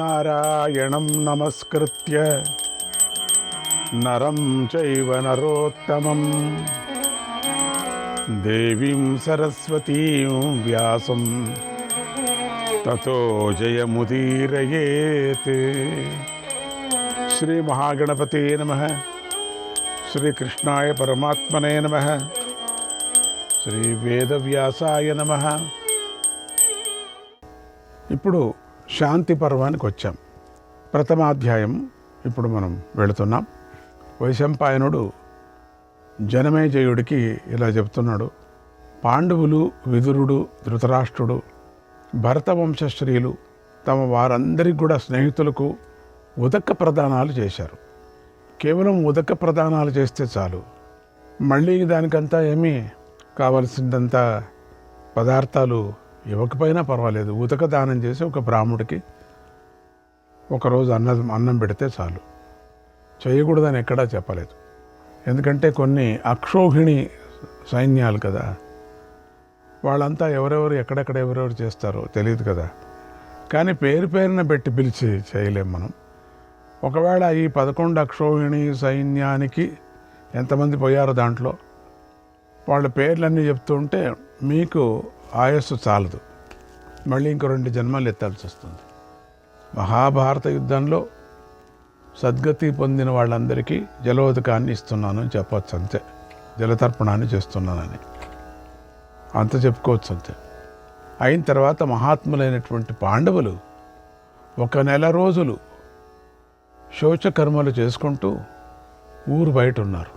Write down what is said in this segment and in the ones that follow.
నారాయణం నమస్కృత్య నరం చైవ నరోత్తమం దేవీం సరస్వతీం వ్యాసం తతో జయముదీరయేత్. శ్రీ మహాగణపతే నమః. శ్రీకృష్ణాయ పరమాత్మనే నమః. శ్రీ వేదవ్యాసాయ నమః. ఇప్పుడు శాంతి పర్వానికి వచ్చాం. ప్రథమాధ్యాయం ఇప్పుడు మనం వెళుతున్నాం. వైశంపాయనుడు జనమేజయుడికి ఇలా చెప్తున్నాడు. పాండవులు, విదురుడు, ధృతరాష్ట్రుడు, భరతవంశశ్రీలు తమ వారందరికీ కూడా స్నేహితులకు ఉదక ప్రదానాలు చేశారు. కేవలం ఉదక ప్రదానాలు చేస్తే చాలు, మళ్ళీ దానికంతా ఏమీ కావలసినంత పదార్థాలు ఇవ్వకపోయినా పర్వాలేదు. ఉదక దానం చేసి ఒక బ్రాహ్మడికి ఒకరోజు అన్నం పెడితే చాలు. చేయకూడదని ఎక్కడా చెప్పలేదు. ఎందుకంటే కొన్ని అక్షోహిణి సైన్యాలు కదా, వాళ్ళంతా ఎవరెవరు ఎక్కడెక్కడ ఎవరెవరు చేస్తారో తెలియదు కదా. కానీ పేరున పెట్టి పిలిచి చేయలేం మనం. ఒకవేళ ఈ 11 అక్షోహిణి సైన్యానికి ఎంతమంది పోయారో దాంట్లో వాళ్ళ పేర్లన్నీ చెప్తుంటే మీకు ఆయస్సు చాలదు, మళ్ళీ ఇంకో 2 జన్మలు ఎత్తాల్సి వస్తుంది. మహాభారత యుద్ధంలో సద్గతి పొందిన వాళ్ళందరికీ జలోదకాన్ని ఇస్తున్నాను అని చెప్పవచ్చు అంతే. జలతర్పణాన్ని చేస్తున్నానని అంత చెప్పుకోవచ్చు అంతే. అయిన తర్వాత మహాత్ములైనటువంటి పాండవులు 1 నెల రోజులు శౌచకర్మలు చేసుకుంటూ ఊరు బయట ఉన్నారు.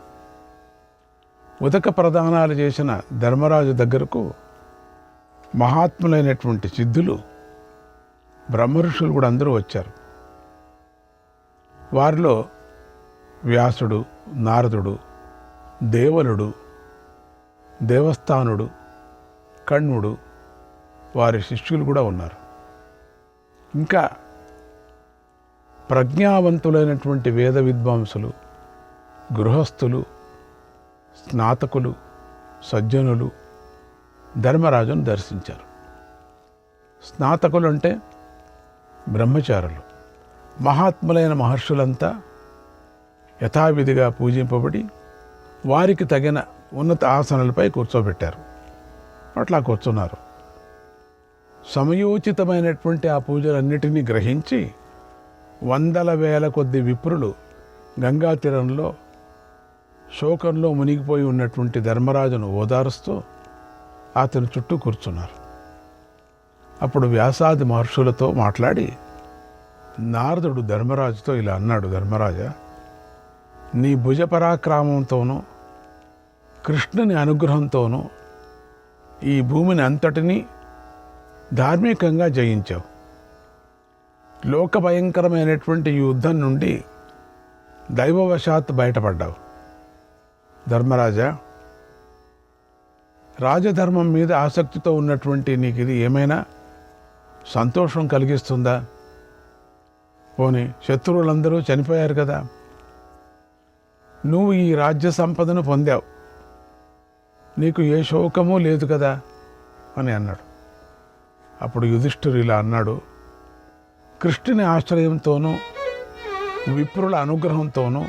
ఉదక ప్రదానాలు చేసిన ధర్మరాజు దగ్గరకు మహాత్ములైనటువంటి సిద్ధులు, బ్రహ్మఋషులు కూడా అందరూ వచ్చారు. వారిలో వ్యాసుడు, నారదుడు, దేవలుడు, దేవస్థానుడు, కణ్వుడు, వారి శిష్యులు కూడా ఉన్నారు. ఇంకా ప్రజ్ఞావంతులైనటువంటి వేద విద్వాంసులు, గృహస్థులు, స్నాతకులు, సజ్జనులు ధర్మరాజును దర్శించారు. స్నాతకులు అంటే బ్రహ్మచారులు. మహాత్ములైన మహర్షులంతా యథావిధిగా పూజింపబడి వారికి తగిన ఉన్నత ఆసనాలపై కూర్చోబెట్టారు. అట్లా కూర్చున్నారు. సమయోచితమైనటువంటి ఆ పూజలన్నిటినీ గ్రహించి 100,000 కొద్ది విప్రులు గంగా తీరంలో శోకంలో మునిగిపోయి ఉన్నటువంటి ధర్మరాజును ఓదారుస్తూ అతని చుట్టూ కూర్చున్నారు. అప్పుడు వ్యాసాది మహర్షులతో మాట్లాడి నారదుడు ధర్మరాజుతో ఇలా అన్నాడు. ధర్మరాజా, నీ భుజ పరాక్రమంతోనూ కృష్ణుని అనుగ్రహంతోనూ ఈ భూమిని అంతటినీ ధార్మికంగా జయించావు. లోక భయంకరమైనటువంటి యుద్ధం నుండి దైవవశాత్తు బయటపడ్డావు. ధర్మరాజా, రాజధర్మం మీద ఆసక్తితో ఉన్నటువంటి నీకు ఇది ఏమైనా సంతోషం కలిగిస్తుందా? పోనీ శత్రువులందరూ చనిపోయారు కదా, నువ్వు ఈ రాజ్య సంపదను పొందావు, నీకు ఏ శోకమూ లేదు కదా అని అన్నాడు. అప్పుడు యుధిష్ఠిరుడు ఇలా అన్నాడు. కృష్ణుని ఆశ్రయంతోనూ విప్రుల అనుగ్రహంతోనూ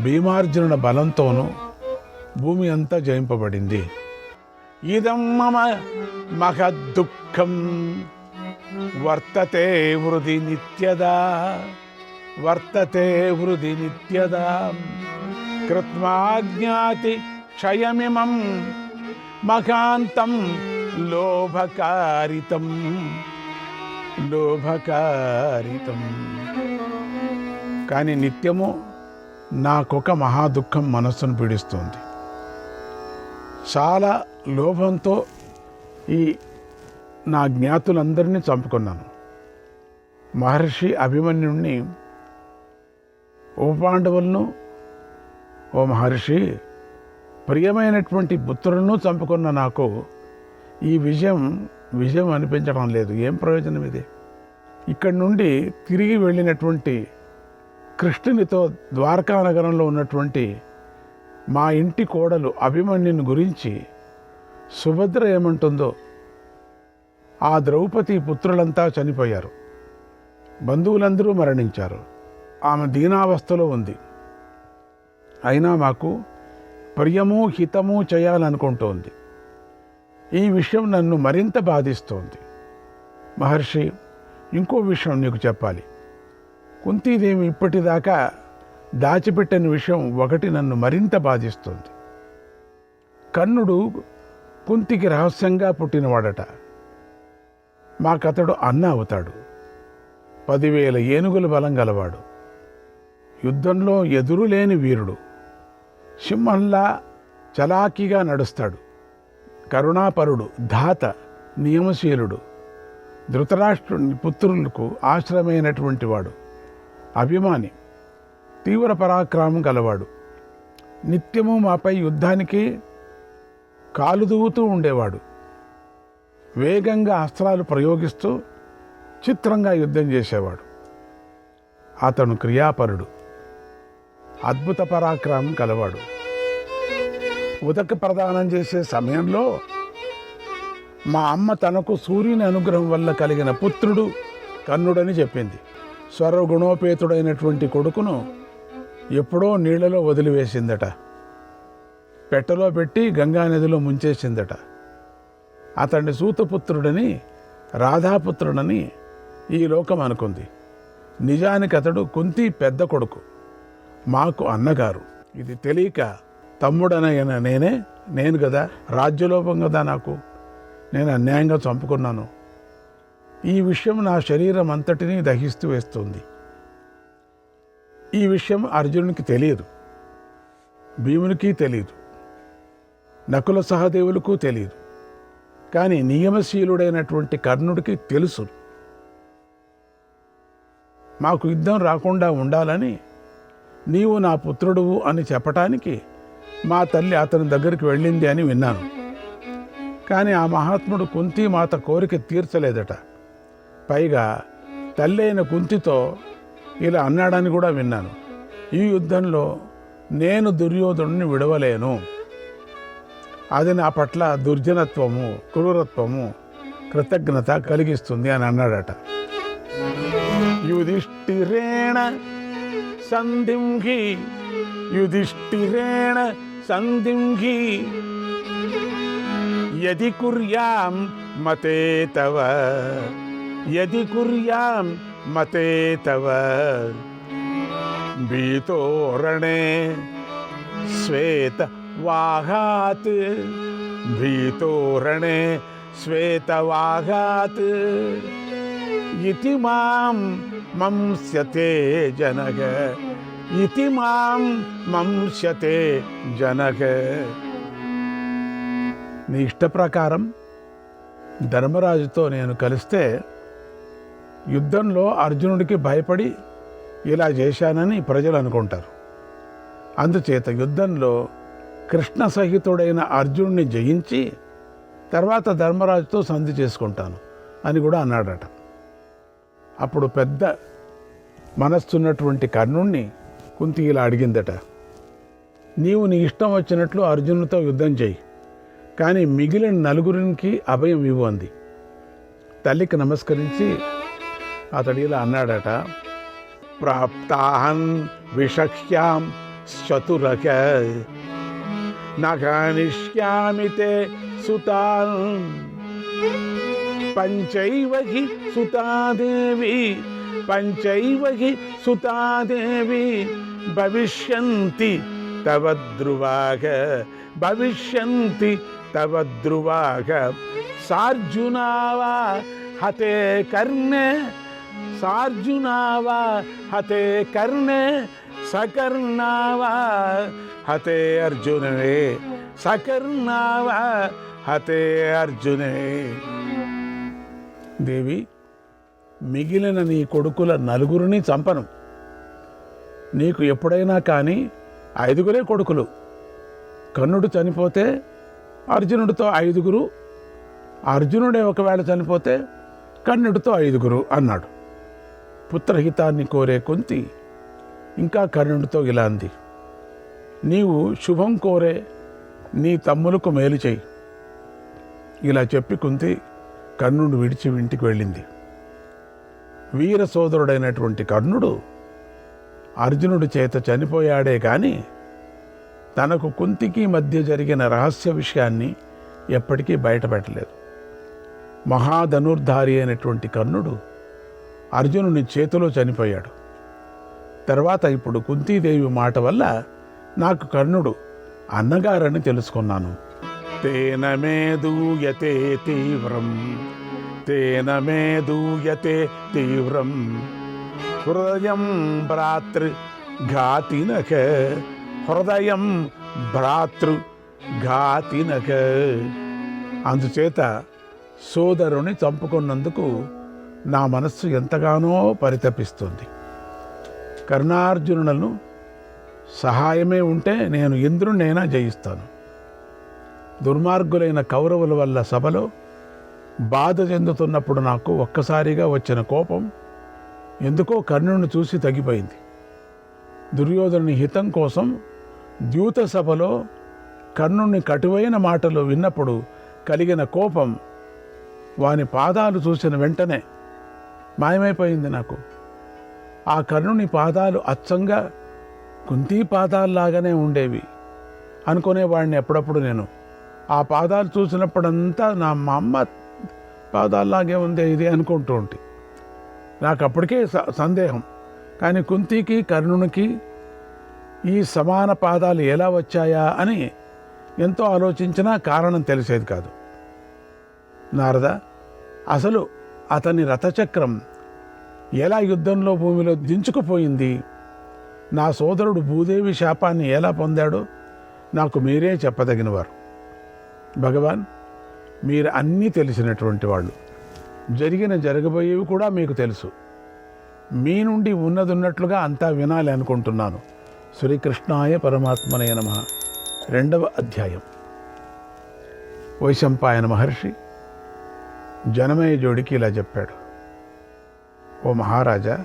భీమార్జునుల బలంతోనూ భూమి అంతా జయింపబడింది. ఇదం మమ మహద్దుఃఖం వర్తతే వృధి నిత్యదా, వర్తతే వృధి నిత్యదా కృత్వాజ్ఞాతి క్షయమిమం మహాంతం లోభకారితం లోభకారితం. కానీ నిత్యము నాకొక మహాదుఃఖం మనస్సును పీడిస్తుంది. చాలా లోభంతో ఈ నా జ్ఞాతులందరినీ చంపుకున్నాను. మహర్షి అభిమన్యుణ్ణి, ఓ పాండవులను, ఓ మహర్షి, ప్రియమైనటువంటి పుత్రులను చంపుకున్న నాకు ఈ విజయం అనిపించడం లేదు. ఏం ప్రయోజనం ఇది? ఇక్కడి నుండి తిరిగి వెళ్ళినటువంటి కృష్ణునితో ద్వారకా నగరంలో ఉన్నటువంటి మా ఇంటి కోడలు అభిమన్యుని గురించి సుభద్ర ఏమంటుందో, ఆ ద్రౌపది పుత్రులంతా చనిపోయారు, బంధువులందరూ మరణించారు. ఆమె దీనావస్థలో ఉంది. అయినా మాకు ప్రియము హితము చేయాలనుకుంటోంది. ఈ విషయం నన్ను మరింత బాధిస్తోంది. మహర్షి, ఇంకో విషయం నీకు చెప్పాలి. కుంతీదేవి ఇప్పటిదాకా దాచిపెట్టిన విషయం ఒకటి నన్ను మరింత బాధిస్తుంది. కర్ణుడు కుంతికి రహస్యంగా పుట్టినవాడట. మాకతడు అన్న అవుతాడు. 10,000 ఏనుగుల బలం గలవాడు. యుద్ధంలో ఎదురులేని వీరుడు. సింహంలా చలాకీగా నడుస్తాడు. కరుణాపరుడు, ధాత, నియమశీలుడు. ధృతరాష్ట్రుని పుత్రులకు ఆశ్రమైనటువంటి వాడు. అభిమాని, తీవ్ర పరాక్రమం గలవాడు. నిత్యము మాపై యుద్ధానికి కాలుదూవుతూ ఉండేవాడు. వేగంగా అస్త్రాలు ప్రయోగిస్తూ చిత్రంగా యుద్ధం చేసేవాడు. అతను క్రియాపరుడు, అద్భుత పరాక్రమం కలవాడు. ఉదక ప్రదానం చేసే సమయంలో మా అమ్మ తనకు సూర్యుని అనుగ్రహం వల్ల కలిగిన పుత్రుడు కర్ణుడని చెప్పింది. స్వరగుణోపేతుడైనటువంటి కొడుకును ఎప్పుడో నీళ్లలో వదిలివేసిందట. పెట్టెలో పెట్టి గంగానదిలో ముంచేసిందట. అతన్ని సూతపుత్రుడని, రాధాపుత్రుడని ఈ లోకం అనుకుంది. నిజానికి అతడు కుంతి పెద్ద కొడుకు, మాకు అన్నగారు. ఇది తెలియక తమ్ముడనైన నేను కదా, రాజ్యలోపం కదా నాకు, నేను అన్యాయంగా చంపుకున్నాను. ఈ విషయం నా శరీరం అంతటినీ దహిస్తూ వేస్తుంది. ఈ విషయం అర్జునునికి తెలియదు, భీమునికి తెలియదు, నకుల సహదేవులకు తెలియదు. కానీ నియమశీలుడైనటువంటి కర్ణుడికి తెలుసు. మాకు యుద్ధం రాకుండా ఉండాలని నీవు నా పుత్రుడువు అని చెప్పటానికి మా తల్లి అతని దగ్గరికి వెళ్ళింది అని విన్నాను. కానీ ఆ మహాత్ముడు కుంతి మాత కోరిక తీర్చలేదట. పైగా తల్లి అయిన కుంతితో ఇలా అన్నాడని కూడా విన్నాను. ఈ యుద్ధంలో నేను దుర్యోధనుడిని విడవలేను. అది నా పట్ల దుర్జనత్వము, క్రూరత్వము, కృతజ్ఞత కలిగిస్తుంది అని అన్నాడట. యుధిష్ఠిరేణ సంధింహి, యుధిష్ఠిరేణ సంధింహి, యది కుర్యాం మతే తవ, యది కుర్యాం మతే తవ, భీతోరణే శ్వేత వాహాత్, భీతోరణే శ్వేతవాహాత్, ఇతి మాం మంస్యతే జనక, ఇతి మాం మంస్యతే జనక. నీ ఇష్ట ప్రకారం ధర్మరాజుతో నేను కలిస్తే యుద్ధంలో అర్జునుడికి భయపడి ఇలా చేశానని ప్రజలు అనుకుంటారు. అందుచేత యుద్ధంలో కృష్ణ సహితుడైన అర్జునుడిని జయించి తర్వాత ధర్మరాజుతో సంధి చేసుకుంటాను అని కూడా అన్నాడట. అప్పుడు పెద్ద మనస్సున్నటువంటి కర్ణుణ్ణి కుంతి ఇలా అడిగిందట, నీవు నీ ఇష్టం వచ్చినట్లు అర్జునుడితో యుద్ధం చేయి, కానీ మిగిలిన నలుగురికి అభయం ఇవ్వు అంది. తల్లికి నమస్కరించి అతడు ఇలా అన్నాడట, ప్రాప్తాహం విషక్ష్యాం చతురక నఘనిష్యామి తే సుతాన్, పంచైవ హి సుతాదేవి, పంచైవ హి సుతాదేవి, భవిష్యంతి తవ ధ్రువాగ, భవిష్యంతి తవ ధ్రువాగ, సార్జునావా హతే కర్ణే, సార్జునావా హతే కర్ణే, సకర్ణావా హతే అర్జునే, సకర్ణావా హతే అర్జునే. దేవి, మిగిలిన నీ కొడుకుల నలుగురిని చంపను. నీకు ఎప్పుడైనా కానీ 5 కొడుకులు. కర్ణుడు చనిపోతే అర్జునుడితో 5, అర్జునుడే ఒకవేళ చనిపోతే కర్ణుడితో 5 అన్నాడు. పుత్రహితాన్ని కోరే కుంతి ఇంకా కర్ణుడితో ఇలా అంది, నీవు శుభం కోరే నీ తమ్ములకు మేలు చేయి. ఇలా చెప్పి కుంతి కర్ణుడు విడిచి ఇంటికి వెళ్ళింది. వీర సోదరుడైనటువంటి కర్ణుడు అర్జునుడి చేత చనిపోయాడే కానీ తనకు కుంతికి మధ్య జరిగిన రహస్య విషయాన్ని ఎప్పటికీ బయటపెట్టలేదు. మహాధనుర్ధారి అయినటువంటి కర్ణుడు అర్జునుని చేతిలో చనిపోయాడు. తర్వాత ఇప్పుడు కుంతీదేవి మాట వల్ల నాకు కర్ణుడు అన్నగారని తెలుసుకున్నాను. తేన మే దూయతే తీవ్రం, తేన మే దూయతే తీవ్రం, హృదయం భ్రాతృ ఘాతినక, హృదయం భ్రాతృ ఘాతినక. అందుచేత సోదరుని చంపుకున్నందుకు నా మనస్సు ఎంతగానో పరితపిస్తుంది. కర్ణార్జునులను సహాయమే ఉంటే నేను ఇంద్రుణ్ణైనా జయిస్తాను. దుర్మార్గులైన కౌరవుల వల్ల సభలో బాధ చెందుతున్నప్పుడు నాకు ఒక్కసారిగా వచ్చిన కోపం ఎందుకో కర్ణుని చూసి తగ్గిపోయింది. దుర్యోధనుని హితం కోసం ద్యూత సభలో కర్ణుని కటువైన మాటలు విన్నప్పుడు కలిగిన కోపం వాని పాదాలు చూసిన వెంటనే మాయమైపోయింది నాకు. ఆ కర్ణుని పాదాలు అచ్చంగా కుంతీ పాదాల్లాగానే ఉండేవి అనుకునేవాడిని ఎప్పుడప్పుడు నేను. ఆ పాదాలు చూసినప్పుడంతా మా అమ్మ పాదాల్లాగే ఉంది ఇది అనుకుంటూ ఉంటే నాకు అప్పటికే సందేహం. కానీ కుంతికి కర్ణునికి ఈ సమాన పాదాలు ఎలా వచ్చాయా అని ఎంతో ఆలోచించినా కారణం తెలిసేది కాదు. నారద, అసలు అతని రథచక్రం ఎలా యుద్ధంలో భూమిలో దించుకుపోయింది, నా సోదరుడు భూదేవి శాపాన్ని ఎలా పొందాడో నాకు మీరే చెప్పదగినవారు. భగవాన్, మీరు అన్నీ తెలిసినటువంటి వాళ్ళు, జరగబోయేవి కూడా మీకు తెలుసు. మీ నుండి ఉన్నట్లుగా అంతా వినాలి అనుకుంటున్నాను. శ్రీకృష్ణాయ పరమాత్మనే నమః. 2వ అధ్యాయం. వైశంపాయన మహర్షి జనమేజయుడికి ఇలా చెప్పాడు. ఓ మహారాజా,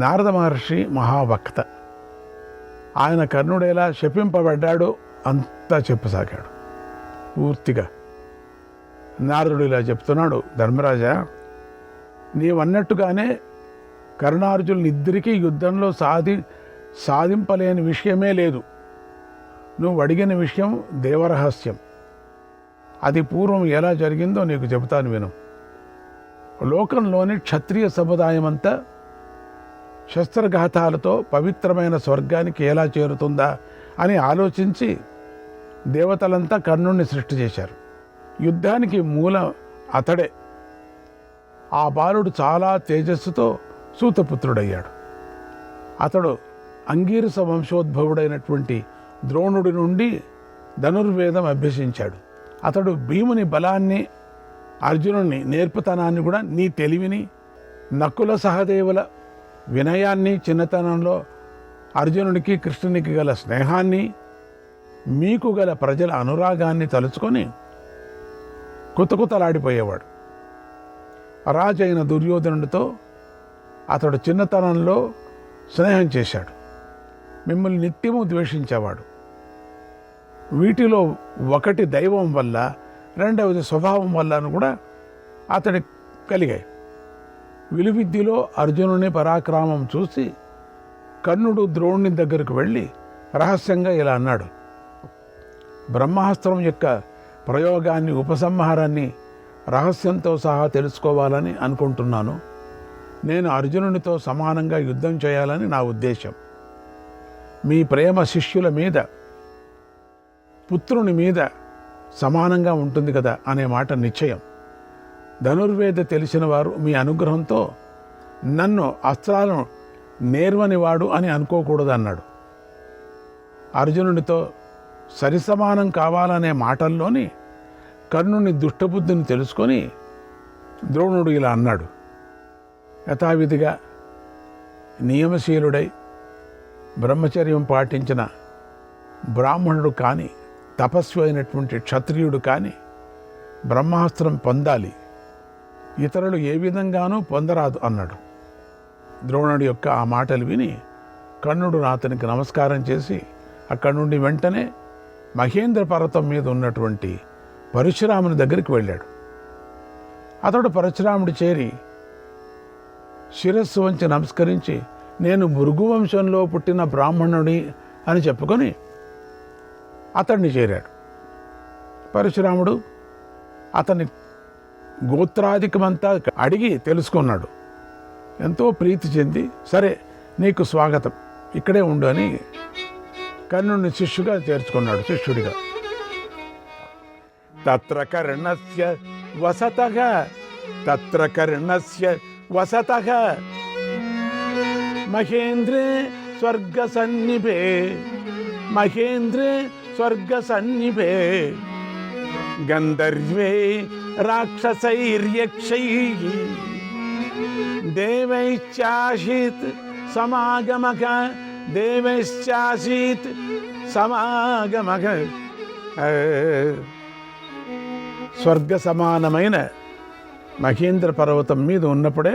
నారద మహర్షి మహావక్త. ఆయన కర్ణుడు ఎలా శపింపబడ్డాడో అంతా చెప్పసాగాడు పూర్తిగా. నారదుడు ఇలా చెప్తున్నాడు, ధర్మరాజా, నీవన్నట్టుగానే కర్ణార్జునులిద్దరికీ యుద్ధంలో సాధింపలేని విషయమే లేదు. నువ్వు అడిగిన విషయం దేవరహస్యం. అది పూర్వం ఎలా జరిగిందో నీకు చెబుతాను విను. లోకంలోని క్షత్రియ సముదాయం అంతా శస్త్రఘాతాలతో పవిత్రమైన స్వర్గానికి ఎలా చేరుతుందా అని ఆలోచించి దేవతలంతా కర్ణుణ్ణి సృష్టి చేశారు. యుద్ధానికి మూలం అతడే. ఆ బాలుడు చాలా తేజస్సుతో సూతపుత్రుడయ్యాడు. అతడు అంగీరస వంశోద్భవుడైనటువంటి ద్రోణుడి నుండి ధనుర్వేదం అభ్యసించాడు. అతడు భీముని బలాన్ని, అర్జునుని నేర్పుతనాన్ని కూడా, నీ తెలివిని, నకుల సహదేవుల వినయాన్ని, చిన్నతనంలో అర్జునుడికి కృష్ణునికి గల స్నేహాన్ని, మీకు గల ప్రజల అనురాగాన్ని తలుచుకొని కుతకుతలాడిపోయేవాడు. రాజైన దుర్యోధనుడితో అతడు చిన్నతనంలో స్నేహం చేశాడు. మిమ్మల్ని నిత్యము ద్వేషించేవాడు. వీటిలో ఒకటి దైవం వల్ల, రెండవది స్వభావం వల్లను కూడా అతడి కలిగాయి. విలువిద్యలో అర్జునుని పరాక్రమం చూసి కర్ణుడు ద్రోణుని దగ్గరకు వెళ్ళి రహస్యంగా ఇలా అన్నాడు, బ్రహ్మాస్త్రం యొక్క ప్రయోగాన్ని, ఉపసంహారాన్ని రహస్యంతో సహా తెలుసుకోవాలని అనుకుంటున్నాను. నేను అర్జునునితో సమానంగా యుద్ధం చేయాలని నా ఉద్దేశం. మీ ప్రేమ శిష్యుల మీద, పుత్రుని మీద సమానంగా ఉంటుంది కదా అనే మాట నిశ్చయం. ధనుర్వేద తెలిసిన వారు మీ అనుగ్రహంతో నన్ను అస్త్రాలను నేర్వనివాడు అని అనుకోకూడదు అన్నాడు. అర్జునునితో సరిసమానం కావాలనే మాటల్లోని కర్ణుని దుష్టబుద్ధిని తెలుసుకొని ద్రోణుడు ఇలా అన్నాడు, యథావిధిగా నియమశీలుడై బ్రహ్మచర్యం పాటించిన బ్రాహ్మణుడు కానీ, తపస్వి అయినటువంటి క్షత్రియుడు కానీ బ్రహ్మాస్త్రం పొందాలి, ఇతరులు ఏ విధంగానూ పొందరాదు అన్నాడు. ద్రోణుడి యొక్క ఆ మాటలు విని కర్ణుడు అతనికి నమస్కారం చేసి అక్కడి నుండి వెంటనే మహేంద్ర పర్వతం మీద ఉన్నటువంటి పరశురాముని దగ్గరికి వెళ్ళాడు. అతడు పరశురాముడు చేరి శిరస్సు వంచి నమస్కరించి నేను భృగు వంశంలో పుట్టిన బ్రాహ్మణుడి అని చెప్పుకొని అతన్ని చేరాడు. పరశురాముడు అతని గోత్రాధికమంతా అడిగి తెలుసుకున్నాడు. ఎంతో ప్రీతి చెంది సరే నీకు స్వాగతం, ఇక్కడే ఉండు అని కర్ణుని శిష్యుడిగా చేర్చుకున్నాడు. తత్ర కర్ణస్య వసతః మహేంద్రే స్వర్గ సన్నిభే గంధర్వే రాక్షసైర్యక్షైః దేవైశ్చాసీత్ సమాగమః స్వర్గ సమానమైన మహేంద్ర పర్వతం మీద ఉన్నప్పుడే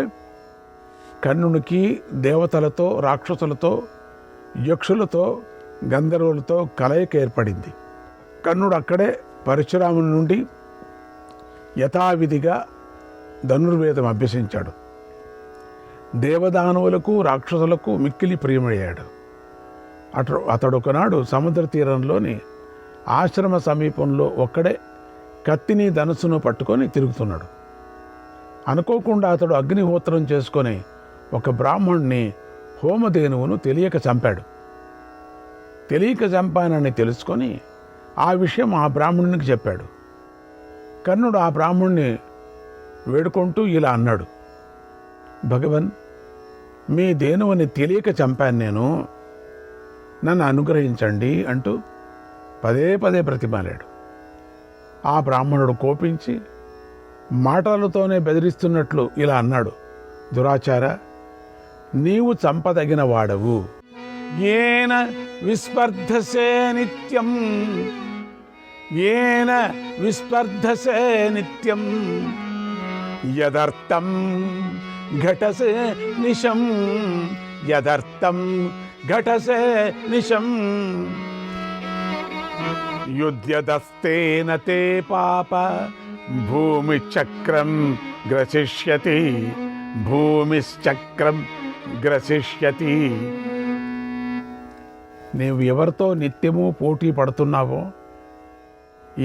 కర్ణునికి దేవతలతో, రాక్షసులతో, యక్షులతో, గంధర్వులతో కలయిక ఏర్పడింది. కర్ణుడు అక్కడే పరశురాముని నుండి యథావిధిగా ధనుర్వేదం అభ్యసించాడు. దేవదానవులకు, రాక్షసులకు మిక్కిలి ప్రియమయ్యాడు. అతడు ఒకనాడు సముద్ర తీరంలోని ఆశ్రమ సమీపంలో ఒక్కడే కత్తిని ధనుసును పట్టుకొని తిరుగుతున్నాడు. అనుకోకుండా అతడు అగ్నిహోత్రం చేసుకొని ఒక బ్రాహ్మణుని హోమధేనువును తెలియక చంపానని తెలుసుకొని ఆ విషయం ఆ బ్రాహ్మణునికి చెప్పాడు. కర్ణుడు ఆ బ్రాహ్మణుని వేడుకుంటూ ఇలా అన్నాడు, భగవన్, మీ ధేనువుని తెలియక చంపాను నేను, నన్ను అనుగ్రహించండి అంటూ పదే బ్రతిమాలాడు. ఆ బ్రాహ్మణుడు కోపించి మాటలతోనే బెదిరిస్తున్నట్లు ఇలా అన్నాడు, దురాచార, నీవు చంపదగిన వాడవు. ఏన విస్పర్ధసే నిత్యం యదర్థం ఘటసే నిశం యుధ్యదస్తేన తే పాప భూమిశ్చక్రం గ్రసిష్యతి. నీవు ఎవరితో నిత్యము పోటీ పడుతున్నావో,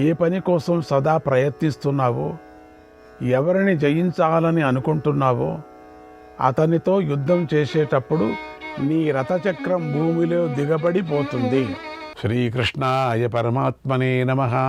ఏ పని కోసం సదా ప్రయత్నిస్తున్నావో, ఎవరిని జయించాలని అనుకుంటున్నావో అతనితో యుద్ధం చేసేటప్పుడు నీ రథచక్రం భూమిలో దిగబడిపోతుంది. శ్రీకృష్ణాయ పరమాత్మనే నమః.